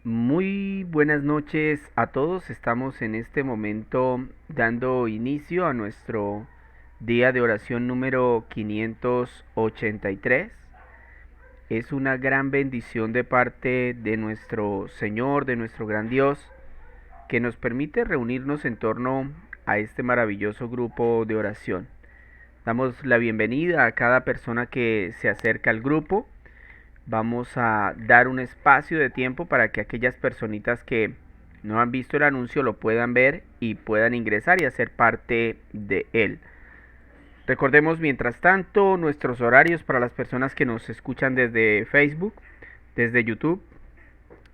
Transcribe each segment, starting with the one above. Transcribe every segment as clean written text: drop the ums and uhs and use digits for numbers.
Muy buenas noches a todos. Estamos en este momento dando inicio a nuestro día de oración número 583. Es una gran bendición de parte de nuestro Señor, de nuestro gran Dios, que nos permite reunirnos en torno a este maravilloso grupo de oración. Damos la bienvenida a cada persona que se acerca al grupo. Vamos a dar un espacio de tiempo para que aquellas personitas que no han visto el anuncio lo puedan ver y puedan ingresar y hacer parte de él. Recordemos mientras tanto nuestros horarios para las personas que nos escuchan desde Facebook, desde YouTube.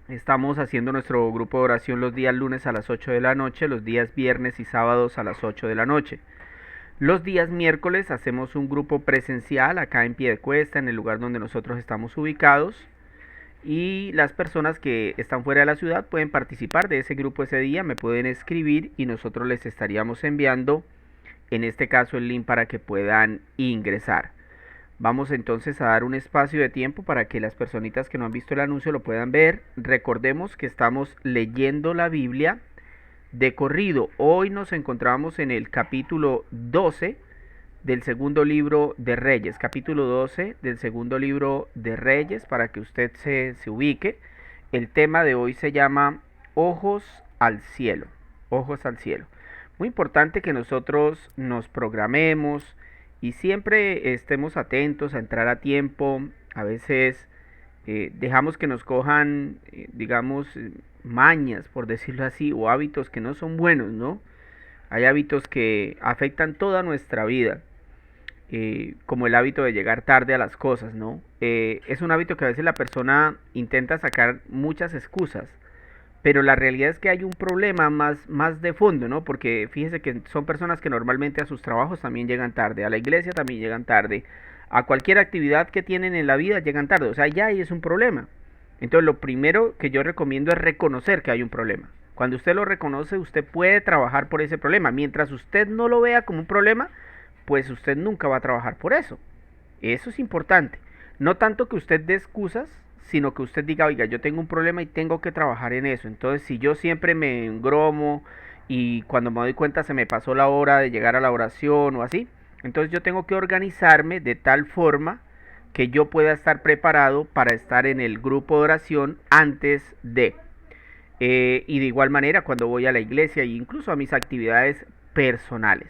Estamos haciendo nuestro grupo de oración los días lunes a las 8 de la noche, los días viernes y sábados a las 8 de la noche. Los días miércoles hacemos un grupo presencial acá en Piedecuesta, en el lugar donde nosotros estamos ubicados. Y las personas que están fuera de la ciudad pueden participar de ese grupo ese día, me pueden escribir y nosotros les estaríamos enviando, en este caso, el link para que puedan ingresar. Vamos entonces a dar un espacio de tiempo para que las personitas que no han visto el anuncio lo puedan ver. Recordemos que estamos leyendo la Biblia de corrido. Hoy nos encontramos en el capítulo 12 del segundo libro de Reyes, capítulo 12 del segundo libro de Reyes, para que usted se ubique. El tema de hoy se llama Ojos al cielo, ojos al cielo. Muy importante que nosotros nos programemos y siempre estemos atentos a entrar a tiempo. A veces dejamos que nos cojan, digamos, mañas, por decirlo así, o hábitos que no son buenos, ¿no? Hay hábitos que afectan toda nuestra vida, como el hábito de llegar tarde a las cosas, ¿no? Es un hábito que a veces la persona intenta sacar muchas excusas, pero la realidad es que hay un problema más de fondo, ¿no? Porque fíjese que son personas que normalmente a sus trabajos también llegan tarde, a la iglesia también llegan tarde, a cualquier actividad que tienen en la vida llegan tarde, o sea, ya ahí es un problema. Entonces lo primero que yo recomiendo es reconocer que hay un problema. Cuando usted lo reconoce, usted puede trabajar por ese problema. Mientras usted no lo vea como un problema, pues usted nunca va a trabajar por eso. Eso es importante. No tanto que usted dé excusas, sino que usted diga, oiga, yo tengo un problema y tengo que trabajar en eso. Entonces, si yo siempre me engromo y cuando me doy cuenta se me pasó la hora de llegar a la oración o así, entonces yo tengo que organizarme de tal forma que yo pueda estar preparado para estar en el grupo de oración antes de. Y de igual manera cuando voy a la iglesia e incluso a mis actividades personales.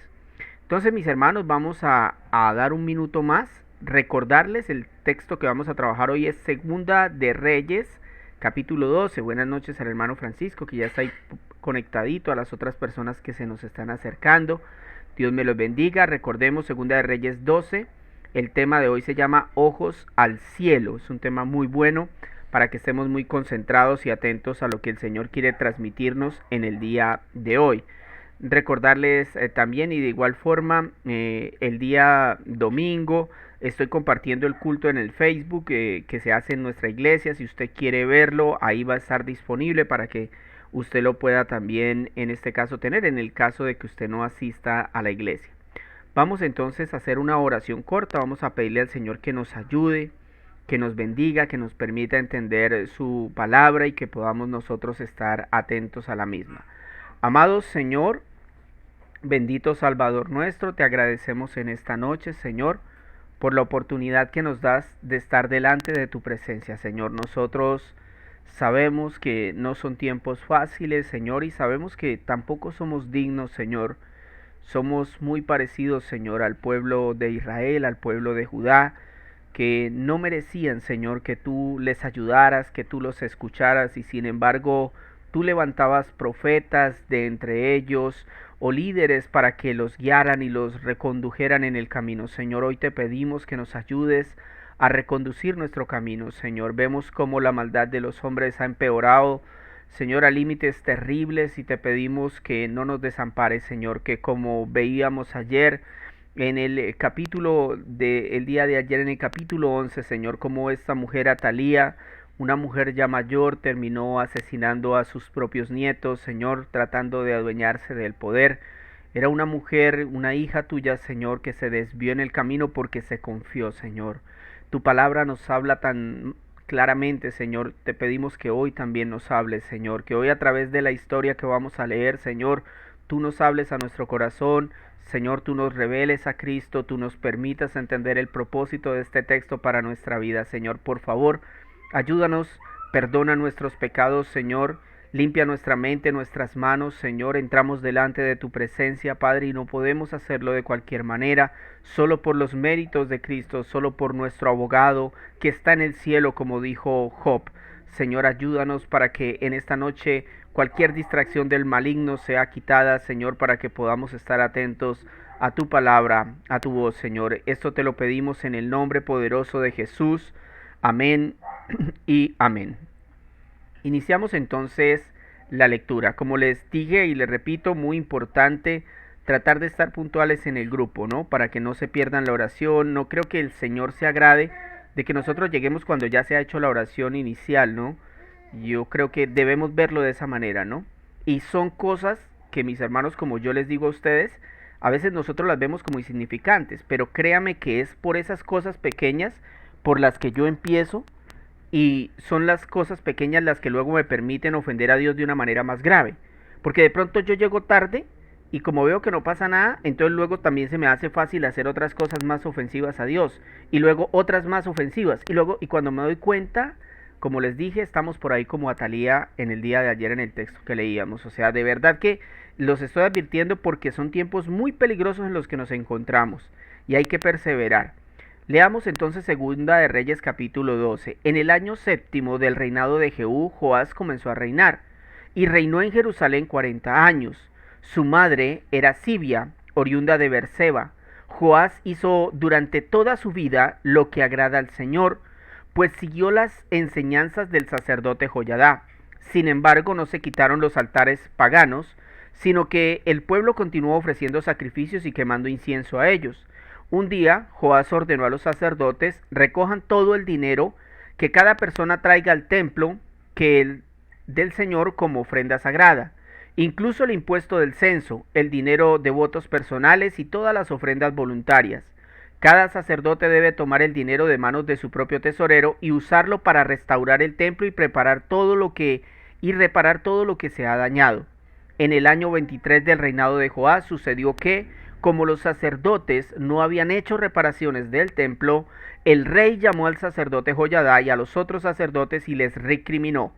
Entonces, mis hermanos, vamos a dar un minuto más, recordarles el texto que vamos a trabajar hoy es Segunda de Reyes, capítulo 12. Buenas noches al hermano Francisco, que ya está ahí conectadito, a las otras personas que se nos están acercando. Dios me los bendiga. Recordemos Segunda de Reyes 12. El tema de hoy se llama Ojos al cielo. Es un tema muy bueno para que estemos muy concentrados y atentos a lo que el Señor quiere transmitirnos en el día de hoy. Recordarles también y de igual forma el día domingo estoy compartiendo el culto en el Facebook que se hace en nuestra iglesia. Si usted quiere verlo, ahí va a estar disponible para que usted lo pueda también en este caso tener, en el caso de que usted no asista a la iglesia. Vamos entonces a hacer una oración corta, vamos a pedirle al Señor que nos ayude, que nos bendiga, que nos permita entender su palabra y que podamos nosotros estar atentos a la misma. Amado Señor, bendito Salvador nuestro, te agradecemos en esta noche, Señor, por la oportunidad que nos das de estar delante de tu presencia, Señor. Nosotros sabemos que no son tiempos fáciles, Señor, y sabemos que tampoco somos dignos, Señor. Somos muy parecidos, Señor, al pueblo de Israel, al pueblo de Judá, que no merecían, Señor, que tú les ayudaras, que tú los escucharas, y sin embargo tú levantabas profetas de entre ellos o líderes para que los guiaran y los recondujeran en el camino. Señor, hoy te pedimos que nos ayudes a reconducir nuestro camino, Señor. Vemos cómo la maldad de los hombres ha empeorado, Señor, a límites terribles, y te pedimos que no nos desampares, Señor, que como veíamos ayer en el capítulo del día de ayer, en el capítulo 11, Señor, como esta mujer Atalía, una mujer ya mayor, terminó asesinando a sus propios nietos, Señor, tratando de adueñarse del poder. Era una mujer, una hija tuya, Señor, que se desvió en el camino porque se confió, Señor. Tu palabra nos habla tan claramente, Señor. Te pedimos que hoy también nos hables, Señor, que hoy a través de la historia que vamos a leer, Señor, tú nos hables a nuestro corazón, Señor, tú nos reveles a Cristo, tú nos permitas entender el propósito de este texto para nuestra vida, Señor. Por favor, ayúdanos, perdona nuestros pecados, Señor. Limpia nuestra mente, nuestras manos, Señor. Entramos delante de tu presencia, Padre, y no podemos hacerlo de cualquier manera, solo por los méritos de Cristo, solo por nuestro abogado que está en el cielo, como dijo Job. Señor, ayúdanos para que en esta noche cualquier distracción del maligno sea quitada, Señor, para que podamos estar atentos a tu palabra, a tu voz, Señor. Esto te lo pedimos en el nombre poderoso de Jesús. Amén y amén. Iniciamos entonces la lectura. Como les dije y les repito, muy importante tratar de estar puntuales en el grupo, ¿no? Para que no se pierdan la oración. No creo que el Señor se agrade de que nosotros lleguemos cuando ya se ha hecho la oración inicial, ¿no? Yo creo que debemos verlo de esa manera, ¿no? Y son cosas que mis hermanos, como yo les digo a ustedes, a veces nosotros las vemos como insignificantes, pero créame que es por esas cosas pequeñas por las que yo empiezo y son las cosas pequeñas las que luego me permiten ofender a Dios de una manera más grave. Porque de pronto yo llego tarde y como veo que no pasa nada, entonces luego también se me hace fácil hacer otras cosas más ofensivas a Dios. Y luego otras más ofensivas. Y cuando me doy cuenta, como les dije, estamos por ahí como Atalía en el día de ayer en el texto que leíamos. O sea, de verdad que los estoy advirtiendo porque son tiempos muy peligrosos en los que nos encontramos. Y hay que perseverar. Leamos entonces Segunda de Reyes capítulo 12. En el año séptimo del reinado de Jehú, Joás comenzó a reinar, y reinó en Jerusalén 40 años. Su madre era Sibia, oriunda de Berseba. Joás hizo durante toda su vida lo que agrada al Señor, pues siguió las enseñanzas del sacerdote Joyadá. Sin embargo, no se quitaron los altares paganos, sino que el pueblo continuó ofreciendo sacrificios y quemando incienso a ellos. Un día, Joás ordenó a los sacerdotes: recojan todo el dinero que cada persona traiga al templo del Señor como ofrenda sagrada, incluso el impuesto del censo, el dinero de votos personales y todas las ofrendas voluntarias. Cada sacerdote debe tomar el dinero de manos de su propio tesorero y usarlo para restaurar el templo y reparar todo lo que se ha dañado. En el año 23 del reinado de Joás sucedió que, como los sacerdotes no habían hecho reparaciones del templo, el rey llamó al sacerdote Joyadá y a los otros sacerdotes y les recriminó: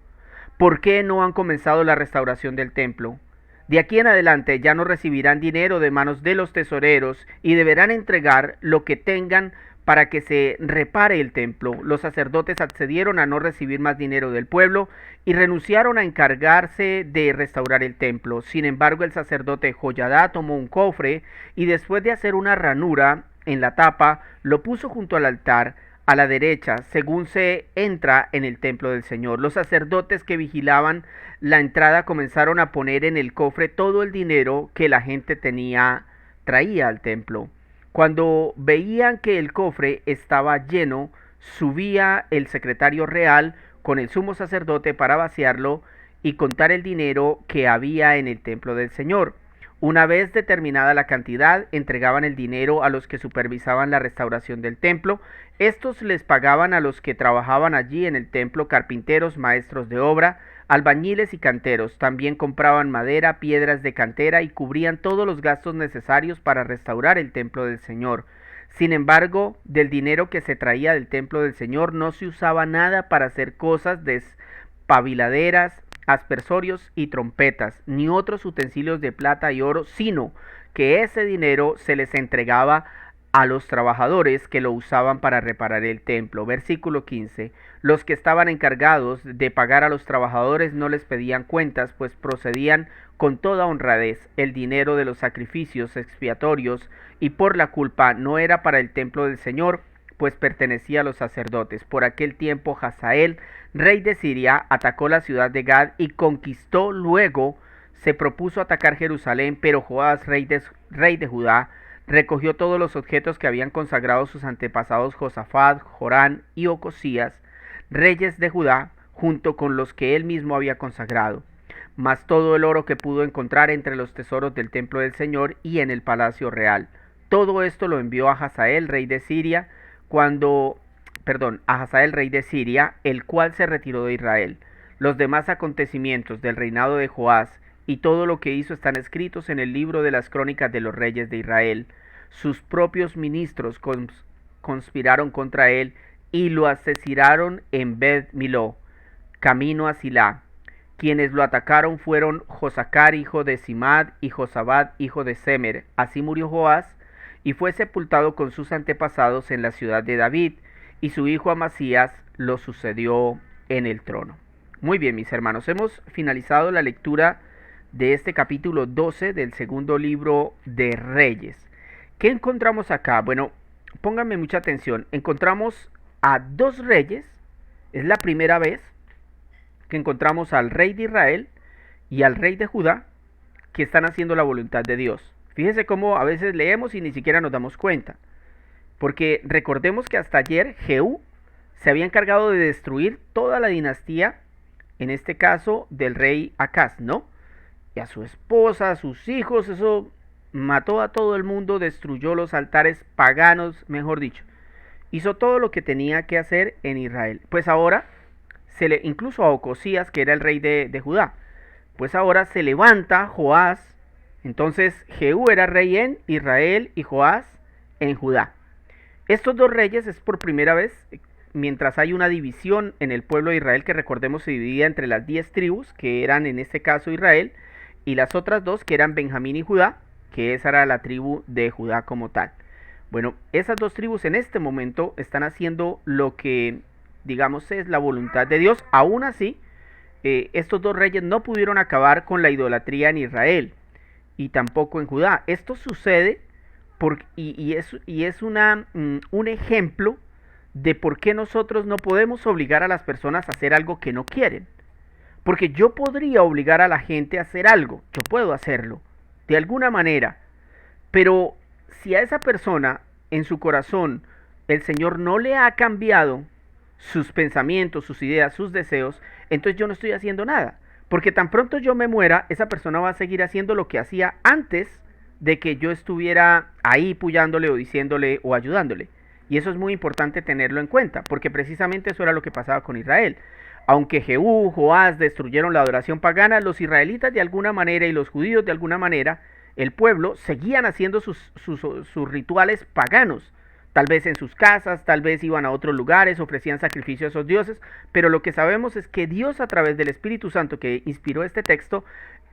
¿por qué no han comenzado la restauración del templo? De aquí en adelante ya no recibirán dinero de manos de los tesoreros y deberán entregar lo que tengan para que se repare el templo. Los sacerdotes accedieron a no recibir más dinero del pueblo y renunciaron a encargarse de restaurar el templo. Sin embargo, el sacerdote Joyadá tomó un cofre y, después de hacer una ranura en la tapa, lo puso junto al altar a la derecha, según se entra en el templo del Señor. Los sacerdotes que vigilaban la entrada comenzaron a poner en el cofre todo el dinero que la gente traía al templo. Cuando veían que el cofre estaba lleno, subía el secretario real con el sumo sacerdote para vaciarlo y contar el dinero que había en el templo del Señor. Una vez determinada la cantidad, entregaban el dinero a los que supervisaban la restauración del templo. Estos les pagaban a los que trabajaban allí en el templo: carpinteros, maestros de obra, albañiles y canteros. También compraban madera, piedras de cantera y cubrían todos los gastos necesarios para restaurar el templo del Señor. Sin embargo, del dinero que se traía del templo del Señor no se usaba nada para hacer cosas despabiladeras, aspersorios y trompetas, ni otros utensilios de plata y oro, sino que ese dinero se les entregaba a los trabajadores que lo usaban para reparar el templo. Versículo 15. Los que estaban encargados de pagar a los trabajadores no les pedían cuentas, pues procedían con toda honradez. El dinero de los sacrificios expiatorios y por la culpa no era para el templo del Señor, pues pertenecía a los sacerdotes. Por aquel tiempo Hazael, rey de Siria, atacó la ciudad de Gad y conquistó. Luego se propuso atacar Jerusalén, pero Joás, rey de Judá, recogió todos los objetos que habían consagrado sus antepasados Josafat, Jorán y Ocosías, reyes de Judá, junto con los que él mismo había consagrado, más todo el oro que pudo encontrar entre los tesoros del templo del Señor y en el palacio real. Todo esto lo envió a Hazael, rey de Siria, cuando a Hazael rey de Siria, el cual se retiró de Israel. Los demás acontecimientos del reinado de Joás y todo lo que hizo están escritos en el libro de las crónicas de los reyes de Israel. Sus propios ministros conspiraron contra él y lo asesinaron en Bet Miló, camino a Silá. Quienes lo atacaron fueron Josacar, hijo de Simad, y Josabad, hijo de Semer. Así murió Joás y fue sepultado con sus antepasados en la ciudad de David, y su hijo Amasías lo sucedió en el trono. Muy bien, mis hermanos, hemos finalizado la lectura de este capítulo 12 del segundo libro de Reyes. ¿Qué encontramos acá? Bueno, pónganme mucha atención. Encontramos a dos reyes. Es la primera vez que encontramos al rey de Israel y al rey de Judá que están haciendo la voluntad de Dios. Fíjese cómo a veces leemos y ni siquiera nos damos cuenta. Porque recordemos que hasta ayer Jehú se había encargado de destruir toda la dinastía, en este caso del rey Acaz, ¿no? Y a su esposa, a sus hijos, eso mató a todo el mundo, destruyó los altares paganos, mejor dicho. Hizo todo lo que tenía que hacer en Israel. Pues ahora incluso a Ocosías, que era el rey de Judá, pues ahora se levanta Joás. Entonces Jehú era rey en Israel y Joás en Judá. Estos dos reyes es por primera vez, mientras hay una división en el pueblo de Israel, que recordemos se dividía entre las 10 tribus, que eran en este caso Israel, y las otras dos, que eran Benjamín y Judá, que esa era la tribu de Judá como tal. Bueno, esas dos tribus en este momento están haciendo lo que digamos es la voluntad de Dios. Aún así, estos dos reyes no pudieron acabar con la idolatría en Israel y tampoco en Judá. Esto sucede y es un ejemplo de por qué nosotros no podemos obligar a las personas a hacer algo que no quieren. Porque yo podría obligar a la gente a hacer algo, yo puedo hacerlo, de alguna manera, pero si a esa persona en su corazón el Señor no le ha cambiado sus pensamientos, sus ideas, sus deseos, entonces yo no estoy haciendo nada. Porque tan pronto yo me muera, esa persona va a seguir haciendo lo que hacía antes de que yo estuviera ahí puyándole o diciéndole o ayudándole. Y eso es muy importante tenerlo en cuenta, porque precisamente eso era lo que pasaba con Israel. Aunque Jehú, Joás destruyeron la adoración pagana, los israelitas de alguna manera y los judíos de alguna manera, el pueblo, seguían haciendo sus rituales paganos. Tal vez en sus casas, tal vez iban a otros lugares, ofrecían sacrificios a esos dioses, pero lo que sabemos es que Dios, a través del Espíritu Santo que inspiró este texto,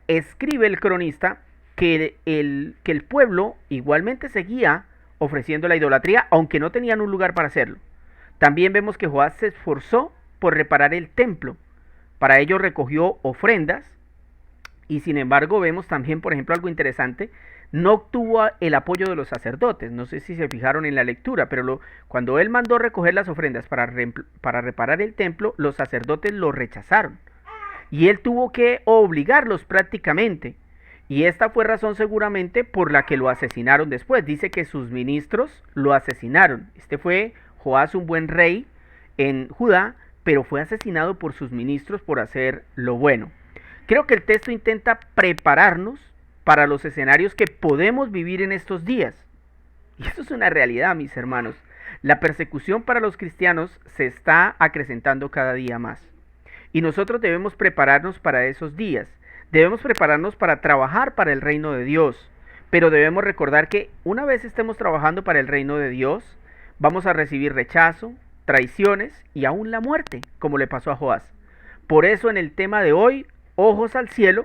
escribe el cronista que el pueblo igualmente seguía ofreciendo la idolatría, aunque no tenían un lugar para hacerlo. También vemos que Joás se esforzó por reparar el templo. Para ello recogió ofrendas y sin embargo vemos también, por ejemplo, algo interesante. No obtuvo el apoyo de los sacerdotes. No sé si se fijaron en la lectura, pero cuando él mandó recoger las ofrendas para reparar el templo, los sacerdotes lo rechazaron. Y él tuvo que obligarlos prácticamente. Y esta fue razón seguramente por la que lo asesinaron después. Dice que sus ministros lo asesinaron. Este fue Joás, un buen rey en Judá, pero fue asesinado por sus ministros por hacer lo bueno. Creo que el texto intenta prepararnos para los escenarios que podemos vivir en estos días. Y esto es una realidad, mis hermanos. La persecución para los cristianos se está acrecentando cada día más. Y nosotros debemos prepararnos para esos días. Debemos prepararnos para trabajar para el reino de Dios. Pero debemos recordar que una vez estemos trabajando para el reino de Dios, vamos a recibir rechazo, traiciones y aún la muerte, como le pasó a Joás. Por eso en el tema de hoy, ojos al cielo,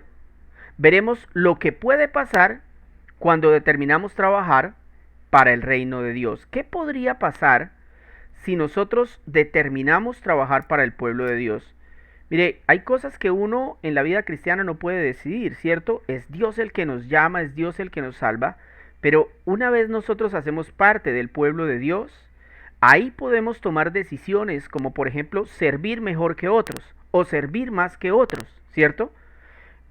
veremos lo que puede pasar cuando determinamos trabajar para el reino de Dios. ¿Qué podría pasar si nosotros determinamos trabajar para el pueblo de Dios? Mire, hay cosas que uno en la vida cristiana no puede decidir, ¿cierto? Es Dios el que nos llama, es Dios el que nos salva, pero una vez nosotros hacemos parte del pueblo de Dios, ahí podemos tomar decisiones como por ejemplo servir mejor que otros o servir más que otros, ¿cierto?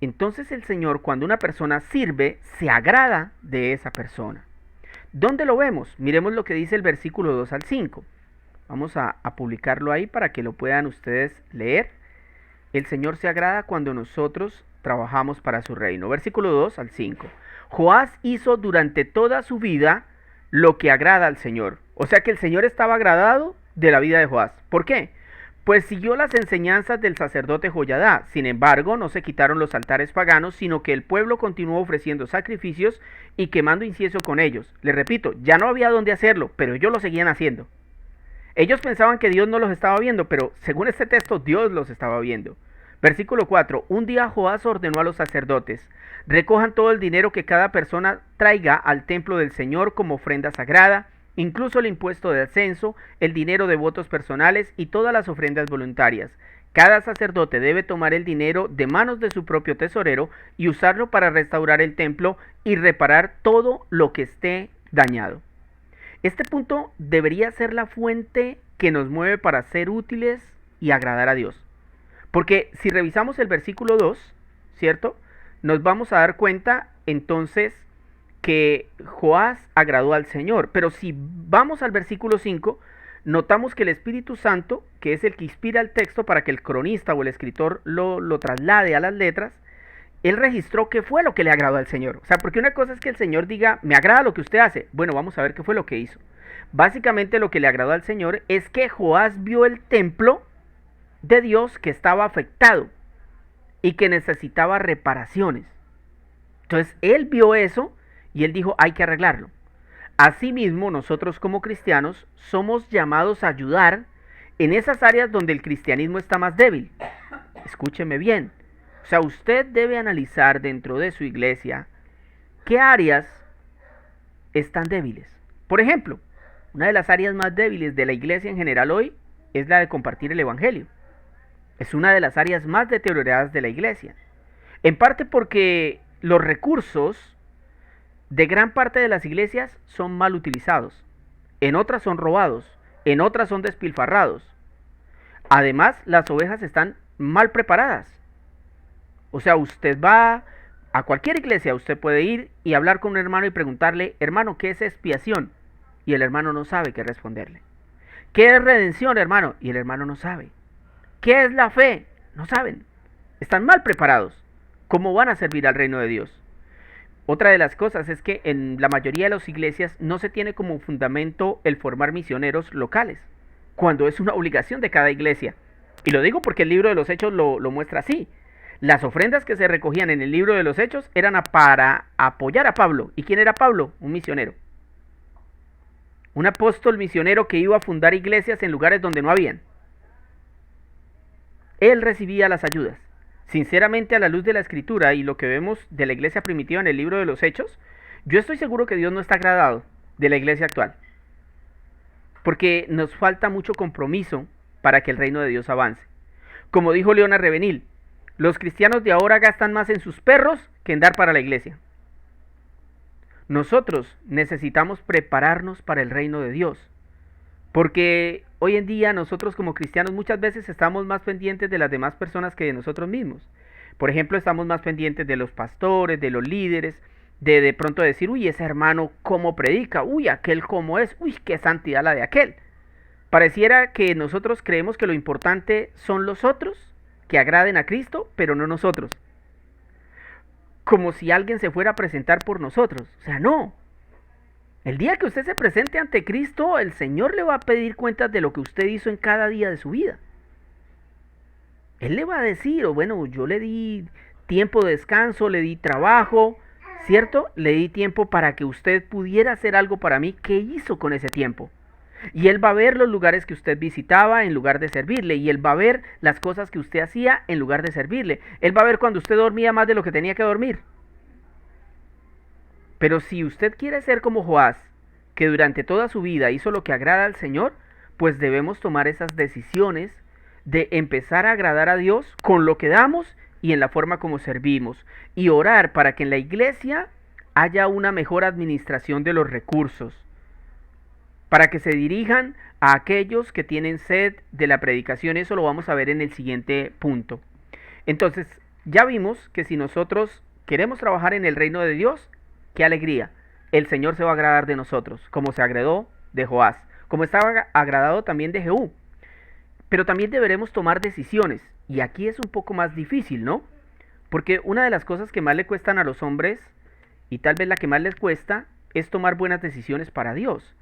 Entonces el Señor, cuando una persona sirve, se agrada de esa persona. ¿Dónde lo vemos? Miremos lo que dice el versículo 2 al 5. Vamos a publicarlo ahí para que lo puedan ustedes leer. El Señor se agrada cuando nosotros trabajamos para su reino. Versículo 2 al 5. Joás hizo durante toda su vida lo que agrada al Señor. O sea que el Señor estaba agradado de la vida de Joás. ¿Por qué? Pues siguió las enseñanzas del sacerdote Joiada. Sin embargo, no se quitaron los altares paganos, sino que el pueblo continuó ofreciendo sacrificios y quemando incienso con ellos. Les repito, ya no había dónde hacerlo, pero ellos lo seguían haciendo. Ellos pensaban que Dios no los estaba viendo, pero según este texto, Dios los estaba viendo. Versículo 4. Un día Joás ordenó a los sacerdotes: recojan todo el dinero que cada persona traiga al templo del Señor como ofrenda sagrada, incluso el impuesto de ascenso, el dinero de votos personales y todas las ofrendas voluntarias. Cada sacerdote debe tomar el dinero de manos de su propio tesorero y usarlo para restaurar el templo y reparar todo lo que esté dañado. Este punto debería ser la fuente que nos mueve para ser útiles y agradar a Dios. Porque si revisamos el versículo 2, ¿cierto? Nos vamos a dar cuenta entonces que Joás agradó al Señor. Pero si vamos al versículo 5, notamos que el Espíritu Santo, que es el que inspira el texto para que el cronista o el escritor lo traslade a las letras, él registró qué fue lo que le agradó al Señor. O sea, porque una cosa es que el Señor diga, me agrada lo que usted hace. Bueno, vamos a ver qué fue lo que hizo. Básicamente lo que le agradó al Señor es que Joás vio el templo de Dios que estaba afectado y que necesitaba reparaciones. Entonces, él vio eso y él dijo, hay que arreglarlo. Asimismo, nosotros como cristianos somos llamados a ayudar en esas áreas donde el cristianismo está más débil. Escúcheme bien. O sea, usted debe analizar dentro de su iglesia qué áreas están débiles. Por ejemplo, una de las áreas más débiles de la iglesia en general hoy es la de compartir el evangelio. Es una de las áreas más deterioradas de la iglesia. En parte porque los recursos de gran parte de las iglesias son mal utilizados. En otras son robados. En otras son despilfarrados. Además, las ovejas están mal preparadas. O sea, usted va a cualquier iglesia, usted puede ir y hablar con un hermano y preguntarle, hermano, ¿qué es expiación? Y el hermano no sabe qué responderle. ¿Qué es redención, hermano? Y el hermano no sabe. ¿Qué es la fe? No saben. Están mal preparados. ¿Cómo van a servir al reino de Dios? Otra de las cosas es que en la mayoría de las iglesias no se tiene como fundamento el formar misioneros locales, cuando es una obligación de cada iglesia. Y lo digo porque el libro de los Hechos lo muestra así. Las ofrendas que se recogían en el libro de los Hechos eran para apoyar a Pablo. ¿Y quién era Pablo? Un misionero. Un apóstol misionero que iba a fundar iglesias en lugares donde no habían. Él recibía las ayudas. Sinceramente, a la luz de la escritura y lo que vemos de la iglesia primitiva en el libro de los Hechos, yo estoy seguro que Dios no está agradado de la iglesia actual. Porque nos falta mucho compromiso para que el reino de Dios avance. Como dijo Leona Revenil, los cristianos de ahora gastan más en sus perros que en dar para la iglesia. Nosotros necesitamos prepararnos para el reino de Dios. Porque hoy en día nosotros como cristianos muchas veces estamos más pendientes de las demás personas que de nosotros mismos. Por ejemplo, estamos más pendientes de los pastores, de los líderes, de pronto decir, uy, ese hermano cómo predica, uy, aquel cómo es, uy, qué santidad la de aquel. Pareciera que nosotros creemos que lo importante son los otros, que agraden a Cristo, pero no nosotros. Como si alguien se fuera a presentar por nosotros. O sea, no. El día que usted se presente ante Cristo, el Señor le va a pedir cuentas de lo que usted hizo en cada día de su vida. Él le va a decir, o bueno, yo le di tiempo de descanso, le di trabajo, ¿cierto? Le di tiempo para que usted pudiera hacer algo para mí. ¿Qué hizo con ese tiempo? Y Él va a ver los lugares que usted visitaba en lugar de servirle. Y Él va a ver las cosas que usted hacía en lugar de servirle. Él va a ver cuando usted dormía más de lo que tenía que dormir. Pero si usted quiere ser como Joás, que durante toda su vida hizo lo que agrada al Señor, pues debemos tomar esas decisiones de empezar a agradar a Dios con lo que damos y en la forma como servimos. Y orar para que en la iglesia haya una mejor administración de los recursos. Para que se dirijan a aquellos que tienen sed de la predicación. Eso lo vamos a ver en el siguiente punto. Entonces, ya vimos que si nosotros queremos trabajar en el reino de Dios, ¡qué alegría! El Señor se va a agradar de nosotros, como se agradó de Joás, como estaba agradado también de Jehú. Pero también deberemos tomar decisiones, y aquí es un poco más difícil, ¿no? Porque una de las cosas que más le cuestan a los hombres, y tal vez la que más les cuesta, es tomar buenas decisiones para Dios.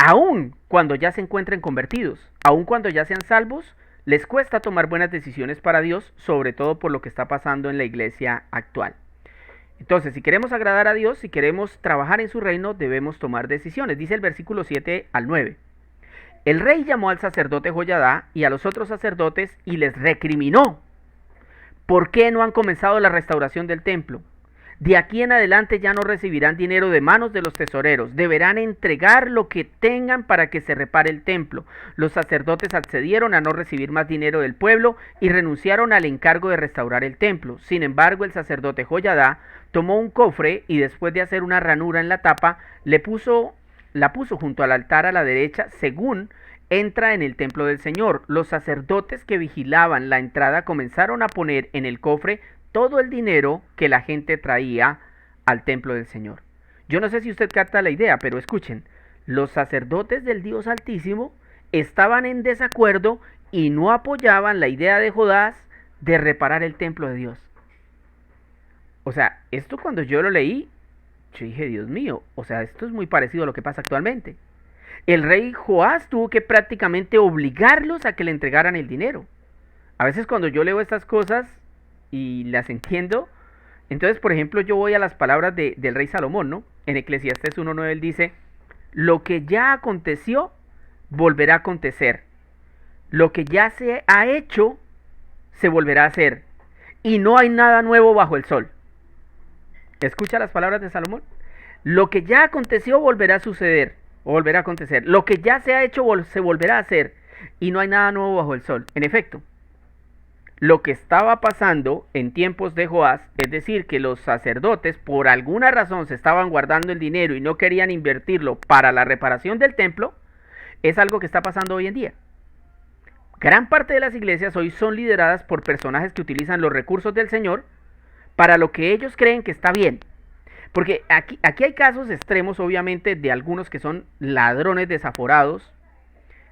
Aun cuando ya se encuentren convertidos, aun cuando ya sean salvos, les cuesta tomar buenas decisiones para Dios, sobre todo por lo que está pasando en la iglesia actual. Entonces, si queremos agradar a Dios, si queremos trabajar en su reino, debemos tomar decisiones. Dice el versículo 7 al 9. El rey llamó al sacerdote Joyadá y a los otros sacerdotes y les recriminó. ¿Por qué no han comenzado la restauración del templo? De aquí en adelante ya no recibirán dinero de manos de los tesoreros, deberán entregar lo que tengan para que se repare el templo. Los sacerdotes accedieron a no recibir más dinero del pueblo y renunciaron al encargo de restaurar el templo. Sin embargo, el sacerdote Joyadá tomó un cofre y después de hacer una ranura en la tapa, la puso junto al altar a la derecha, según entra en el templo del Señor. Los sacerdotes que vigilaban la entrada comenzaron a poner en el cofre todo el dinero que la gente traía al templo del Señor. Yo no sé si usted capta la idea, pero escuchen, los sacerdotes del Dios Altísimo estaban en desacuerdo y no apoyaban la idea de Jodás de reparar el templo de Dios. O sea, esto cuando yo lo leí, yo dije, Dios mío, o sea, esto es muy parecido a lo que pasa actualmente. El rey Joás tuvo que prácticamente obligarlos a que le entregaran el dinero. A veces cuando yo leo estas cosas y las entiendo, entonces, por ejemplo, yo voy a las palabras del rey Salomón, ¿no? En Eclesiastés 1:9 él dice, lo que ya aconteció, volverá a acontecer. Lo que ya se ha hecho, se volverá a hacer. Y no hay nada nuevo bajo el sol. ¿Escucha las palabras de Salomón? Lo que ya aconteció, volverá a suceder, o volverá a acontecer. Lo que ya se ha hecho, se volverá a hacer. Y no hay nada nuevo bajo el sol. En efecto, lo que estaba pasando en tiempos de Joás, es decir, que los sacerdotes por alguna razón se estaban guardando el dinero y no querían invertirlo para la reparación del templo, es algo que está pasando hoy en día. Gran parte de las iglesias hoy son lideradas por personajes que utilizan los recursos del Señor para lo que ellos creen que está bien. Porque aquí hay casos extremos, obviamente, de algunos que son ladrones desaforados,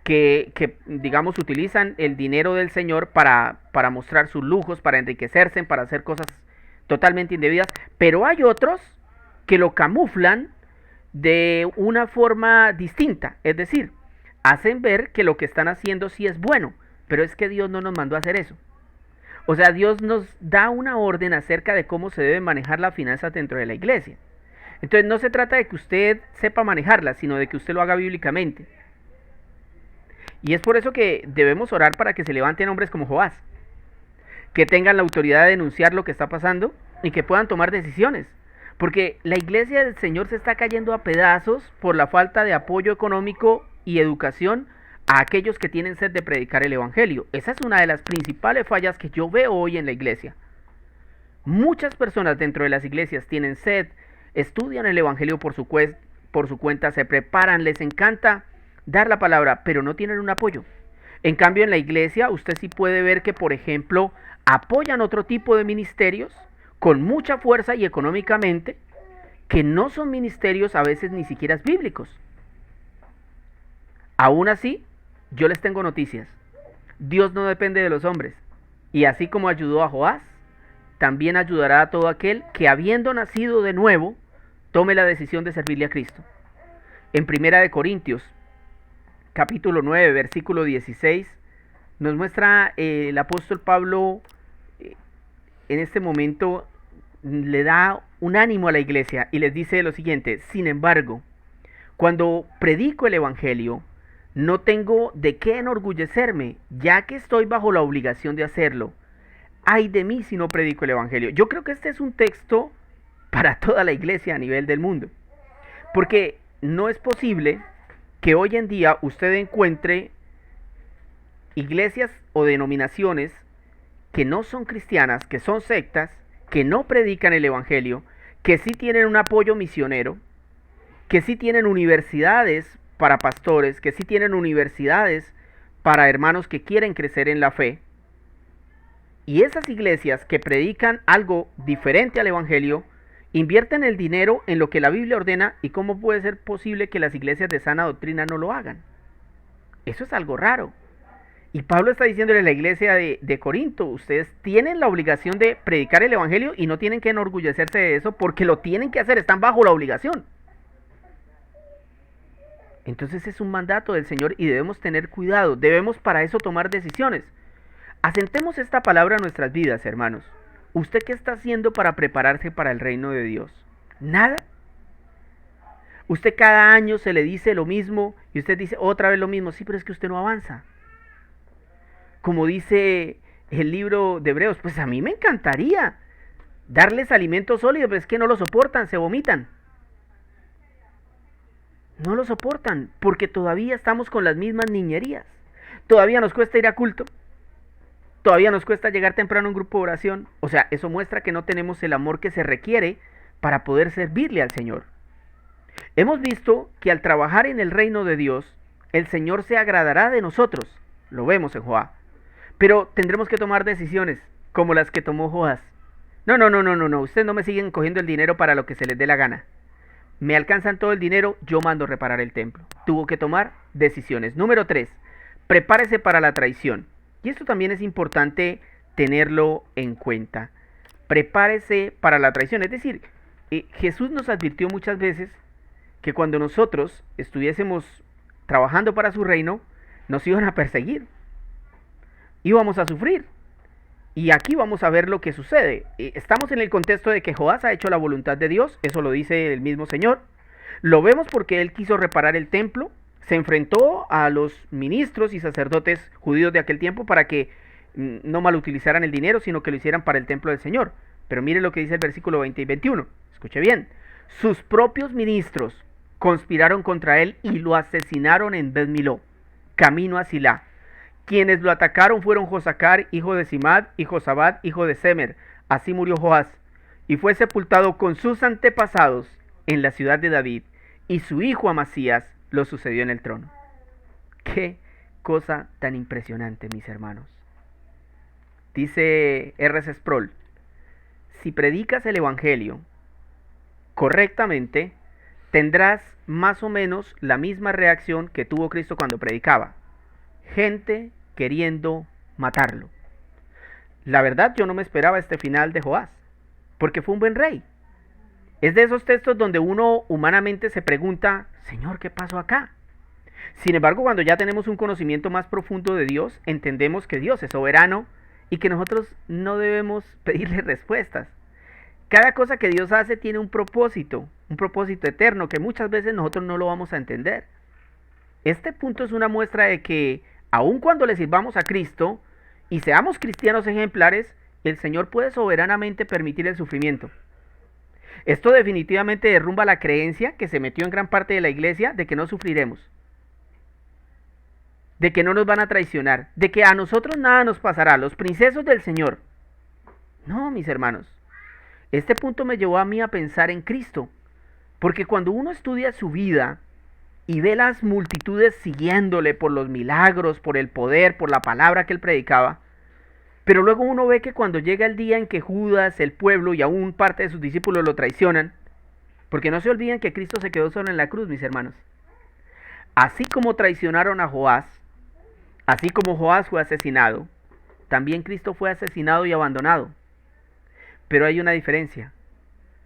que digamos, utilizan el dinero del Señor para mostrar sus lujos, para enriquecerse, para hacer cosas totalmente indebidas. Pero hay otros que lo camuflan de una forma distinta. Es decir, hacen ver que lo que están haciendo sí es bueno, pero es que Dios no nos mandó a hacer eso. O sea, Dios nos da una orden acerca de cómo se deben manejar las finanzas dentro de la iglesia. Entonces no se trata de que usted sepa manejarlas, sino de que usted lo haga bíblicamente. Y es por eso que debemos orar para que se levanten hombres como Joás, que tengan la autoridad de denunciar lo que está pasando y que puedan tomar decisiones. Porque la iglesia del Señor se está cayendo a pedazos por la falta de apoyo económico y educación a aquellos que tienen sed de predicar el Evangelio. Esa es una de las principales fallas que yo veo hoy en la iglesia. Muchas personas dentro de las iglesias tienen sed, estudian el Evangelio por su cuenta, se preparan, les encanta dar la palabra, pero no tienen un apoyo. En cambio, en la iglesia usted sí puede ver que, por ejemplo, apoyan otro tipo de ministerios con mucha fuerza y económicamente, que no son ministerios a veces ni siquiera bíblicos. Aún así, yo les tengo noticias. Dios no depende de los hombres. Y así como ayudó a Joás, también ayudará a todo aquel que, habiendo nacido de nuevo, tome la decisión de servirle a Cristo. En 1 Corintios, capítulo 9, versículo 16, nos muestra el apóstol Pablo en este momento, le da un ánimo a la iglesia y les dice lo siguiente: sin embargo, cuando predico el Evangelio, no tengo de qué enorgullecerme, ya que estoy bajo la obligación de hacerlo. Ay de mí si no predico el Evangelio. Yo creo que este es un texto para toda la iglesia a nivel del mundo, porque no es posible que hoy en día usted encuentre iglesias o denominaciones que no son cristianas, que son sectas, que no predican el Evangelio, que sí tienen un apoyo misionero, que sí tienen universidades para pastores, que sí tienen universidades para hermanos que quieren crecer en la fe. Y esas iglesias que predican algo diferente al Evangelio, invierten el dinero en lo que la Biblia ordena. ¿Y cómo puede ser posible que las iglesias de sana doctrina no lo hagan? Eso es algo raro. Y Pablo está diciéndole a la iglesia de Corinto: ustedes tienen la obligación de predicar el Evangelio y no tienen que enorgullecerse de eso, porque lo tienen que hacer, están bajo la obligación. Entonces es un mandato del Señor y debemos tener cuidado, debemos para eso tomar decisiones. Asentemos esta palabra a nuestras vidas, hermanos. ¿Usted qué está haciendo para prepararse para el reino de Dios? ¿Nada? Usted cada año se le dice lo mismo y usted dice otra vez lo mismo. Sí, pero es que usted no avanza. Como dice el libro de Hebreos, pues a mí me encantaría darles alimento sólido, pero es que no lo soportan, se vomitan. No lo soportan porque todavía estamos con las mismas niñerías. Todavía nos cuesta ir a culto. Todavía nos cuesta llegar temprano a un grupo de oración. O sea, eso muestra que no tenemos el amor que se requiere para poder servirle al Señor. Hemos visto que al trabajar en el reino de Dios, el Señor se agradará de nosotros. Lo vemos en Joab. Pero tendremos que tomar decisiones como las que tomó Joás. No. Ustedes no me siguen cogiendo el dinero para lo que se les dé la gana. Me alcanzan todo el dinero, yo mando reparar el templo. Tuvo que tomar decisiones. Número 3. Prepárese para la traición. Y esto también es importante tenerlo en cuenta. Prepárese para la traición. Es decir, Jesús nos advirtió muchas veces que cuando nosotros estuviésemos trabajando para su reino, nos iban a perseguir. Íbamos a sufrir. Y aquí vamos a ver lo que sucede. Estamos en el contexto de que Joás ha hecho la voluntad de Dios, eso lo dice el mismo Señor. Lo vemos porque él quiso reparar el templo, se enfrentó a los ministros y sacerdotes judíos de aquel tiempo para que no malutilizaran el dinero, sino que lo hicieran para el templo del Señor. Pero mire lo que dice el versículo 20 y 21. Escuche bien. Sus propios ministros conspiraron contra él y lo asesinaron en Bet-Miló, camino a Silá. Quienes lo atacaron fueron Josacar, hijo de Simad, y Josabad, hijo de Semer. Así murió Joás, y fue sepultado con sus antepasados en la ciudad de David, y su hijo Amasías lo sucedió en el trono. Qué cosa tan impresionante, mis hermanos. Dice R.C. Sproul, si predicas el evangelio correctamente, tendrás más o menos la misma reacción que tuvo Cristo cuando predicaba. Gente queriendo matarlo. La verdad, yo no me esperaba este final de Joás, porque fue un buen rey. Es de esos textos donde uno humanamente se pregunta, Señor, ¿qué pasó acá? Sin embargo, cuando ya tenemos un conocimiento más profundo de Dios, entendemos que Dios es soberano y que nosotros no debemos pedirle respuestas. Cada cosa que Dios hace tiene un propósito eterno que muchas veces nosotros no lo vamos a entender. Este punto es una muestra de que aun cuando le sirvamos a Cristo y seamos cristianos ejemplares, el Señor puede soberanamente permitir el sufrimiento. Esto definitivamente derrumba la creencia que se metió en gran parte de la iglesia de que no sufriremos, de que no nos van a traicionar, de que a nosotros nada nos pasará, los princesos del Señor. No, mis hermanos, este punto me llevó a mí a pensar en Cristo, porque cuando uno estudia su vida y ve las multitudes siguiéndole por los milagros, por el poder, por la palabra que él predicaba, pero luego uno ve que cuando llega el día en que Judas, el pueblo y aún parte de sus discípulos lo traicionan, porque no se olviden que Cristo se quedó solo en la cruz, mis hermanos. Así como traicionaron a Joás, así como Joás fue asesinado, también Cristo fue asesinado y abandonado. Pero hay una diferencia.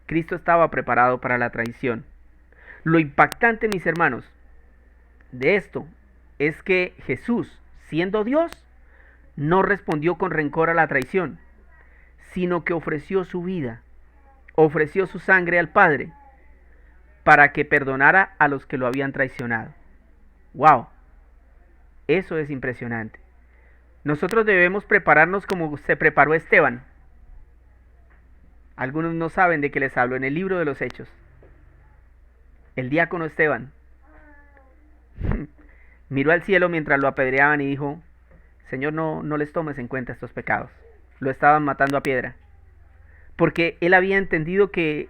Cristo estaba preparado para la traición. Lo impactante, mis hermanos, de esto es que Jesús, siendo Dios, no respondió con rencor a la traición, sino que ofreció su vida, ofreció su sangre al Padre para que perdonara a los que lo habían traicionado. ¡Wow! Eso es impresionante. Nosotros debemos prepararnos como se preparó Esteban. Algunos no saben de qué les hablo en el libro de los Hechos. El diácono Esteban miró al cielo mientras lo apedreaban y dijo, Señor, no les tomes en cuenta estos pecados. Lo estaban matando a piedra. Porque él había entendido que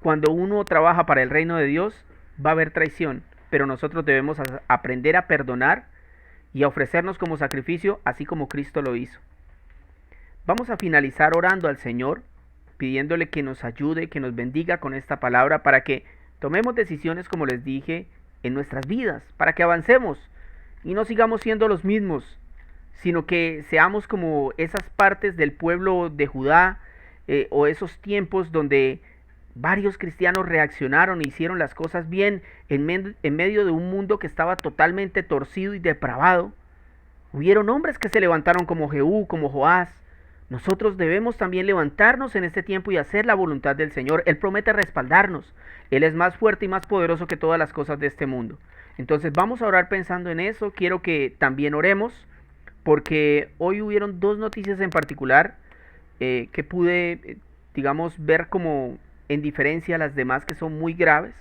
cuando uno trabaja para el reino de Dios, va a haber traición. Pero nosotros debemos aprender a perdonar y a ofrecernos como sacrificio, así como Cristo lo hizo. Vamos a finalizar orando al Señor, pidiéndole que nos ayude, que nos bendiga con esta palabra para que tomemos decisiones, como les dije, en nuestras vidas, para que avancemos y no sigamos siendo los mismos, sino que seamos como esas partes del pueblo de Judá o esos tiempos donde Varios cristianos reaccionaron e hicieron las cosas bien en medio de un mundo que estaba totalmente torcido y depravado. Hubieron hombres que se levantaron como Jehú, como Joás. Nosotros debemos también levantarnos en este tiempo y hacer la voluntad del Señor. Él promete respaldarnos. Él es más fuerte y más poderoso que todas las cosas de este mundo. Entonces vamos a orar pensando en eso. Quiero que también oremos, porque hoy hubieron dos noticias en particular que pude, digamos, ver como en diferencia a las demás, que son muy graves.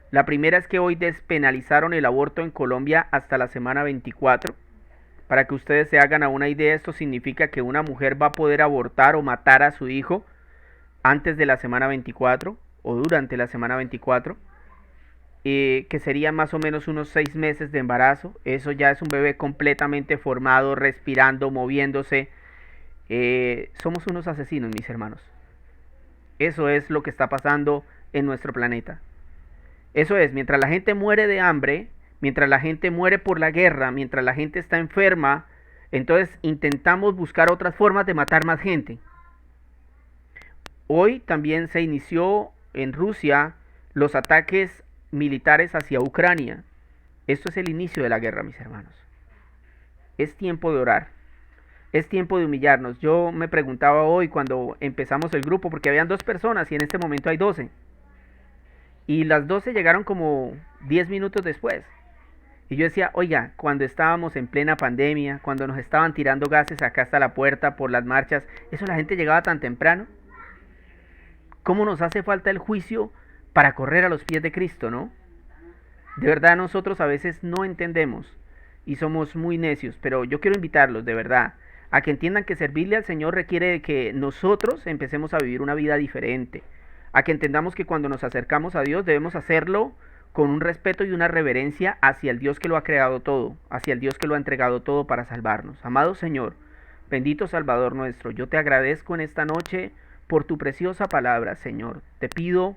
La primera es que hoy despenalizaron el aborto en Colombia hasta la semana 24. Para que ustedes se hagan a una idea, esto significa que una mujer va a poder abortar o matar a su hijo antes de la semana 24 o durante la semana 24, que serían más o menos unos 6 meses de embarazo. Eso ya es un bebé completamente formado, respirando, moviéndose. Somos unos asesinos, mis hermanos. Eso es lo que está pasando en nuestro planeta. Eso es, mientras la gente muere de hambre, mientras la gente muere por la guerra, mientras la gente está enferma, entonces intentamos buscar otras formas de matar más gente. Hoy también se inició en Rusia los ataques militares hacia Ucrania. Esto es el inicio de la guerra, mis hermanos. Es tiempo de orar. Es tiempo de humillarnos. Yo me preguntaba hoy cuando empezamos el grupo, porque habían 2 personas y en este momento hay 12. Y las 12 llegaron como 10 minutos después. Y yo decía, oiga, cuando estábamos en plena pandemia, cuando nos estaban tirando gases acá hasta la puerta por las marchas, ¿eso la gente llegaba tan temprano? ¿Cómo nos hace falta el juicio para correr a los pies de Cristo, no? De verdad nosotros a veces no entendemos y somos muy necios, pero yo quiero invitarlos, de verdad, a que entiendan que servirle al Señor requiere de que nosotros empecemos a vivir una vida diferente, a que entendamos que cuando nos acercamos a Dios debemos hacerlo con un respeto y una reverencia hacia el Dios que lo ha creado todo, hacia el Dios que lo ha entregado todo para salvarnos. Amado Señor, bendito Salvador nuestro, yo te agradezco en esta noche por tu preciosa palabra, Señor. Te pido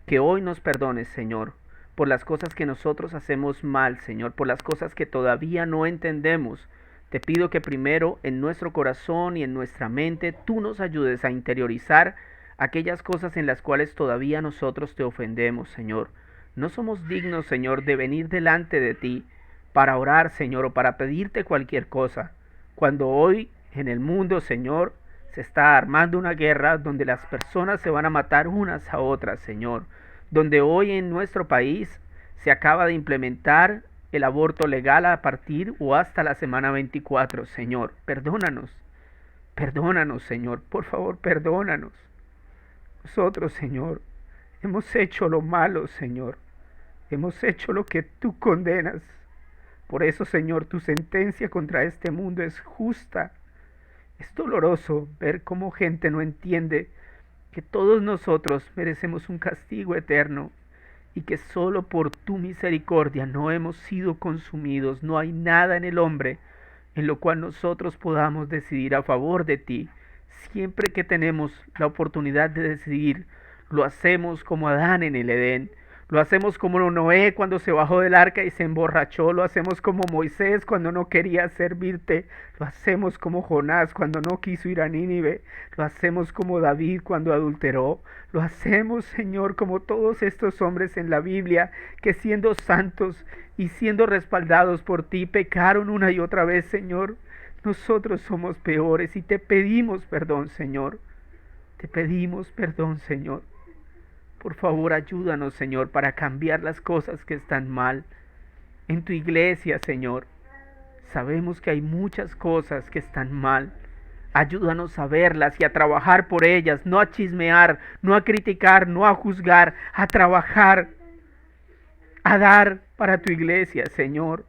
que hoy nos perdones, Señor, por las cosas que nosotros hacemos mal, Señor, por las cosas que todavía no entendemos. Te pido que primero en nuestro corazón y en nuestra mente tú nos ayudes a interiorizar aquellas cosas en las cuales todavía nosotros te ofendemos, Señor. No somos dignos, Señor, de venir delante de ti para orar, Señor, o para pedirte cualquier cosa. Cuando hoy en el mundo, Señor, se está armando una guerra donde las personas se van a matar unas a otras, Señor. Donde hoy en nuestro país se acaba de implementar el aborto legal a partir o hasta la semana 24, Señor. Perdónanos, perdónanos, Señor. Por favor, perdónanos. Nosotros, Señor, hemos hecho lo malo, Señor. Hemos hecho lo que tú condenas. Por eso, Señor, tu sentencia contra este mundo es justa. Es doloroso ver cómo gente no entiende que todos nosotros merecemos un castigo eterno y que solo por tu misericordia no hemos sido consumidos. No hay nada en el hombre en lo cual nosotros podamos decidir a favor de ti. Siempre que tenemos la oportunidad de decidir, lo hacemos como Adán en el Edén. Lo hacemos como Noé cuando se bajó del arca y se emborrachó. Lo hacemos como Moisés cuando no quería servirte. Lo hacemos como Jonás cuando no quiso ir a Nínive. Lo hacemos como David cuando adulteró. Lo hacemos, Señor, como todos estos hombres en la Biblia que siendo santos y siendo respaldados por ti pecaron una y otra vez, Señor. Nosotros somos peores y te pedimos perdón, Señor. Te pedimos perdón, Señor. Por favor, ayúdanos, Señor, para cambiar las cosas que están mal en tu iglesia, Señor. Sabemos que hay muchas cosas que están mal. Ayúdanos a verlas y a trabajar por ellas, no a chismear, no a criticar, no a juzgar, a trabajar, a dar para tu iglesia, Señor.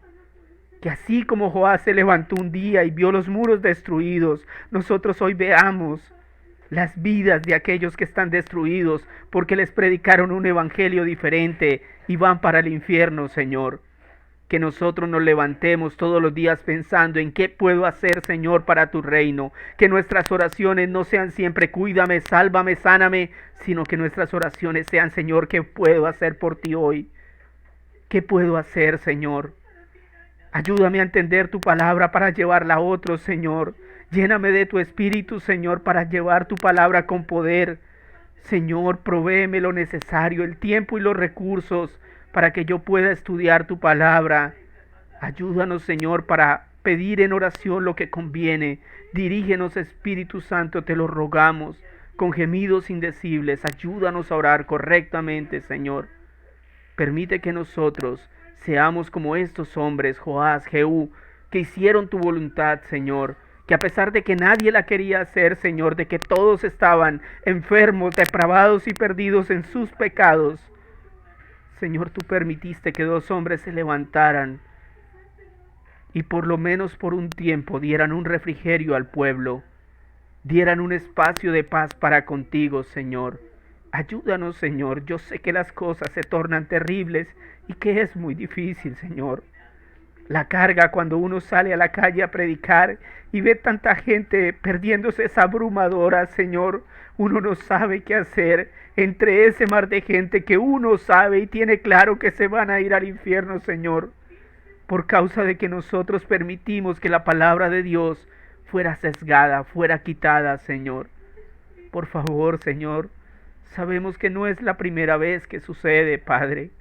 Que así como Joás se levantó un día y vio los muros destruidos, nosotros hoy veamos las vidas de aquellos que están destruidos porque les predicaron un evangelio diferente y van para el infierno, Señor. Que nosotros nos levantemos todos los días pensando en qué puedo hacer, Señor, para tu reino. Que nuestras oraciones no sean siempre cuídame, sálvame, sáname, sino que nuestras oraciones sean, Señor, ¿qué puedo hacer por ti hoy? ¿Qué puedo hacer, Señor? Ayúdame a entender tu palabra para llevarla a otros, Señor. Lléname de tu espíritu, Señor, para llevar tu palabra con poder. Señor, provéeme lo necesario, el tiempo y los recursos para que yo pueda estudiar tu palabra. Ayúdanos, Señor, para pedir en oración lo que conviene. Dirígenos, Espíritu Santo, te lo rogamos, con gemidos indecibles. Ayúdanos a orar correctamente, Señor. Permite que nosotros seamos como estos hombres, Joás, Jehú, que hicieron tu voluntad, Señor, que a pesar de que nadie la quería hacer, Señor, de que todos estaban enfermos, depravados y perdidos en sus pecados, Señor, tú permitiste que dos hombres se levantaran y por lo menos por un tiempo dieran un refrigerio al pueblo, dieran un espacio de paz para contigo, Señor. Ayúdanos, Señor. Yo sé que las cosas se tornan terribles y que es muy difícil, Señor. La carga cuando uno sale a la calle a predicar y ve tanta gente perdiéndose es abrumadora, Señor. Uno no sabe qué hacer entre ese mar de gente que uno sabe y tiene claro que se van a ir al infierno, Señor, por causa de que nosotros permitimos que la palabra de Dios fuera sesgada, fuera quitada, Señor. Por favor, Señor, sabemos que no es la primera vez que sucede, Padre,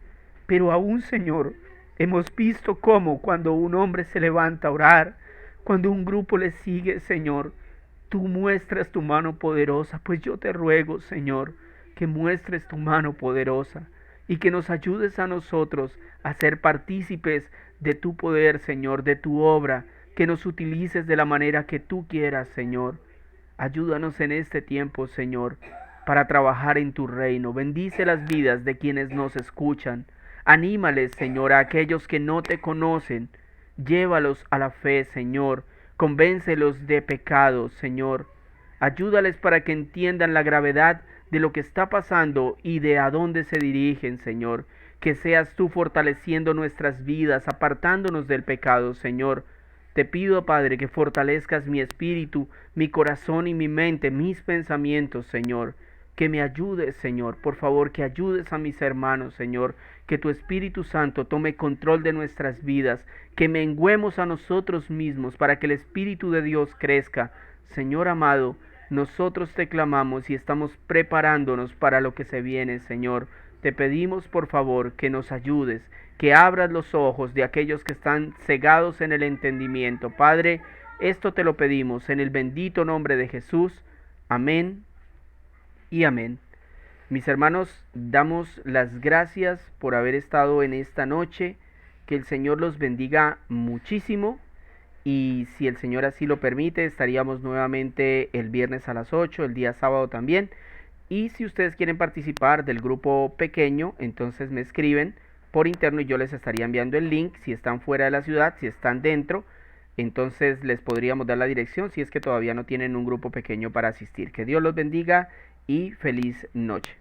pero aún, Señor, hemos visto cómo cuando un hombre se levanta a orar, cuando un grupo le sigue, Señor, tú muestras tu mano poderosa. Pues yo te ruego, Señor, que muestres tu mano poderosa y que nos ayudes a nosotros a ser partícipes de tu poder, Señor, de tu obra, que nos utilices de la manera que tú quieras, Señor. Ayúdanos en este tiempo, Señor, para trabajar en tu reino. Bendice las vidas de quienes nos escuchan. Anímales, Señor, a aquellos que no te conocen. Llévalos a la fe, Señor. Convéncelos de pecado, Señor. Ayúdales para que entiendan la gravedad de lo que está pasando y de a dónde se dirigen, Señor. Que seas tú fortaleciendo nuestras vidas, apartándonos del pecado, Señor. Te pido, Padre, que fortalezcas mi espíritu, mi corazón y mi mente, mis pensamientos, Señor. Que me ayudes, Señor. Por favor, que ayudes a mis hermanos, Señor. Que tu Espíritu Santo tome control de nuestras vidas. Que menguemos a nosotros mismos para que el Espíritu de Dios crezca. Señor amado, nosotros te clamamos y estamos preparándonos para lo que se viene, Señor. Te pedimos, por favor, que nos ayudes, que abras los ojos de aquellos que están cegados en el entendimiento. Padre, esto te lo pedimos en el bendito nombre de Jesús. Amén y amén. Mis hermanos, damos las gracias por haber estado en esta noche. Que el Señor los bendiga muchísimo. Y si el Señor así lo permite, estaríamos nuevamente el viernes a las 8, el día sábado también. Y si ustedes quieren participar del grupo pequeño, entonces me escriben por interno y yo les estaría enviando el link. Si están fuera de la ciudad, si están dentro, entonces les podríamos dar la dirección si es que todavía no tienen un grupo pequeño para asistir. Que Dios los bendiga y feliz noche.